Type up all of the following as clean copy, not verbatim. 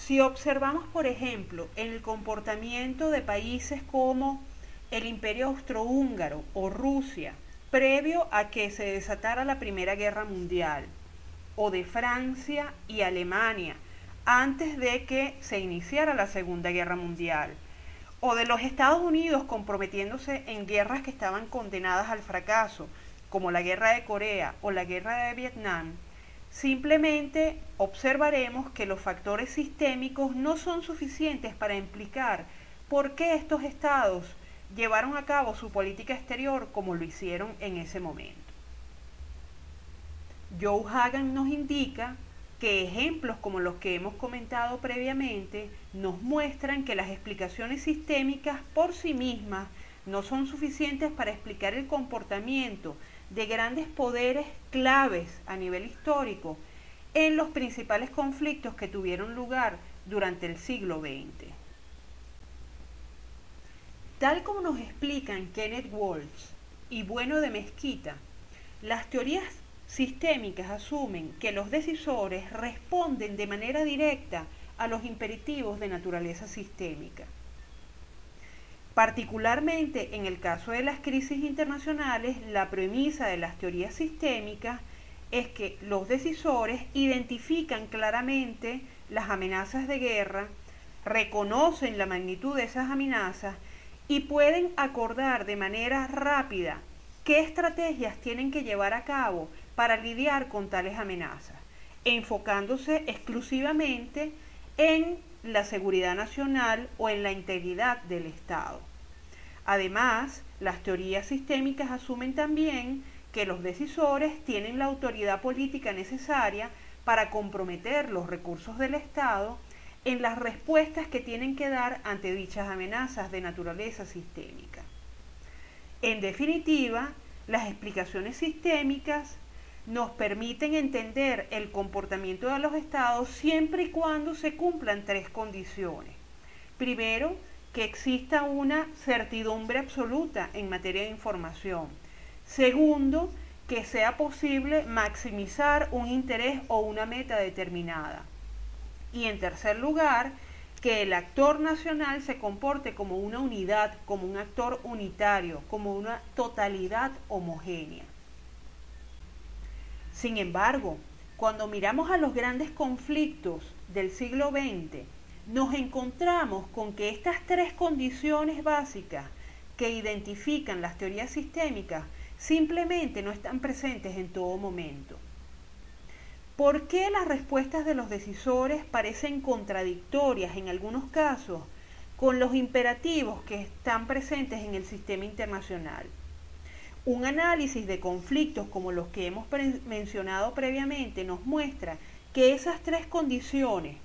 Si observamos, por ejemplo, en el comportamiento de países como el Imperio Austrohúngaro o Rusia, previo a que se desatara la Primera Guerra Mundial, o de Francia y Alemania, antes de que se iniciara la Segunda Guerra Mundial, o de los Estados Unidos comprometiéndose en guerras que estaban condenadas al fracaso, como la Guerra de Corea o la Guerra de Vietnam, simplemente observaremos que los factores sistémicos no son suficientes para implicar por qué estos estados llevaron a cabo su política exterior como lo hicieron en ese momento. Joe Hagan nos indica que ejemplos como los que hemos comentado previamente nos muestran que las explicaciones sistémicas por sí mismas no son suficientes para explicar el comportamiento de grandes poderes claves a nivel histórico en los principales conflictos que tuvieron lugar durante el siglo XX. Tal como nos explican Kenneth Waltz y Bueno de Mezquita, las teorías sistémicas asumen que los decisores responden de manera directa a los imperativos de naturaleza sistémica. Particularmente en el caso de las crisis internacionales, la premisa de las teorías sistémicas es que los decisores identifican claramente las amenazas de guerra, reconocen la magnitud de esas amenazas y pueden acordar de manera rápida qué estrategias tienen que llevar a cabo para lidiar con tales amenazas, enfocándose exclusivamente en la seguridad nacional o en la integridad del Estado. Además, las teorías sistémicas asumen también que los decisores tienen la autoridad política necesaria para comprometer los recursos del Estado en las respuestas que tienen que dar ante dichas amenazas de naturaleza sistémica. En definitiva, las explicaciones sistémicas nos permiten entender el comportamiento de los estados siempre y cuando se cumplan tres condiciones. Primero, que exista una certidumbre absoluta en materia de información. Segundo, que sea posible maximizar un interés o una meta determinada. Y en tercer lugar, que el actor nacional se comporte como una unidad, como un actor unitario, como una totalidad homogénea. Sin embargo, cuando miramos a los grandes conflictos del siglo XX, nos encontramos con que estas tres condiciones básicas que identifican las teorías sistémicas simplemente no están presentes en todo momento. ¿Por qué las respuestas de los decisores parecen contradictorias en algunos casos con los imperativos que están presentes en el sistema internacional? Un análisis de conflictos como los que hemos mencionado previamente nos muestra que esas tres condiciones,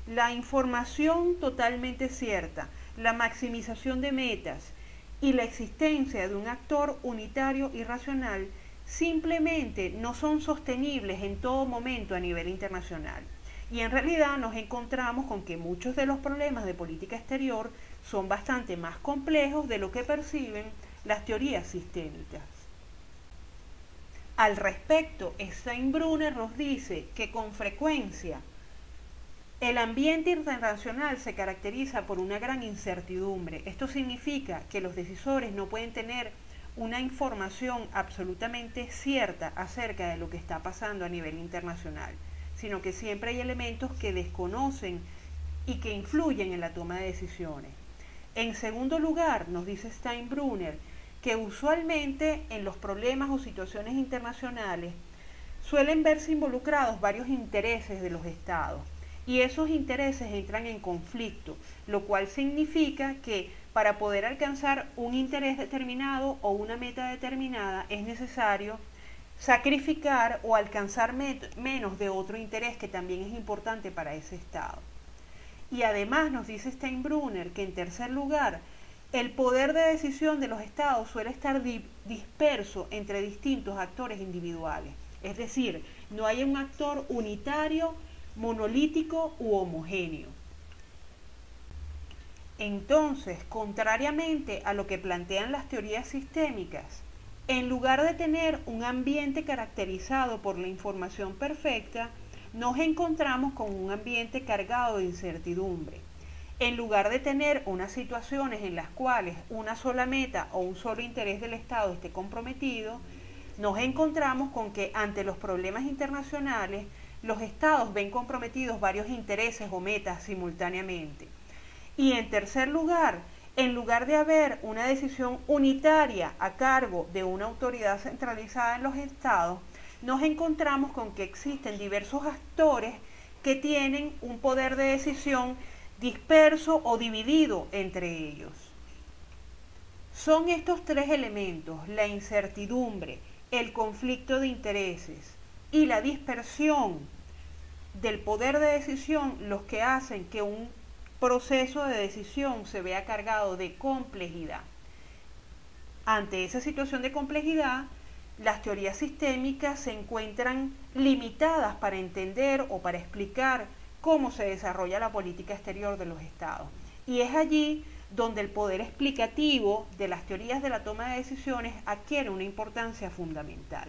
la información totalmente cierta, la maximización de metas y la existencia de un actor unitario y racional, simplemente no son sostenibles en todo momento a nivel internacional. Y en realidad nos encontramos con que muchos de los problemas de política exterior son bastante más complejos de lo que perciben las teorías sistémicas. Al respecto, Steinbrunner nos dice que con frecuencia el ambiente internacional se caracteriza por una gran incertidumbre. Esto significa que los decisores no pueden tener una información absolutamente cierta acerca de lo que está pasando a nivel internacional, sino que siempre hay elementos que desconocen y que influyen en la toma de decisiones. En segundo lugar, nos dice Steinbrunner que usualmente en los problemas o situaciones internacionales suelen verse involucrados varios intereses de los estados y esos intereses entran en conflicto, lo cual significa que para poder alcanzar un interés determinado o una meta determinada es necesario sacrificar o alcanzar menos de otro interés que también es importante para ese estado. Y además nos dice Steinbrunner que en tercer lugar, el poder de decisión de los estados suele estar disperso entre distintos actores individuales. Es decir, no hay un actor unitario, monolítico u homogéneo. Entonces, contrariamente a lo que plantean las teorías sistémicas, en lugar de tener un ambiente caracterizado por la información perfecta, nos encontramos con un ambiente cargado de incertidumbre. En lugar de tener unas situaciones en las cuales una sola meta o un solo interés del Estado esté comprometido, nos encontramos con que ante los problemas internacionales, los Estados ven comprometidos varios intereses o metas simultáneamente. Y en tercer lugar, en lugar de haber una decisión unitaria a cargo de una autoridad centralizada en los Estados, nos encontramos con que existen diversos actores que tienen un poder de decisión disperso o dividido entre ellos. Son estos tres elementos, la incertidumbre, el conflicto de intereses y la dispersión del poder de decisión, los que hacen que un proceso de decisión se vea cargado de complejidad. Ante esa situación de complejidad, las teorías sistémicas se encuentran limitadas para entender o para explicar cómo se desarrolla la política exterior de los Estados. Y es allí donde el poder explicativo de las teorías de la toma de decisiones adquiere una importancia fundamental.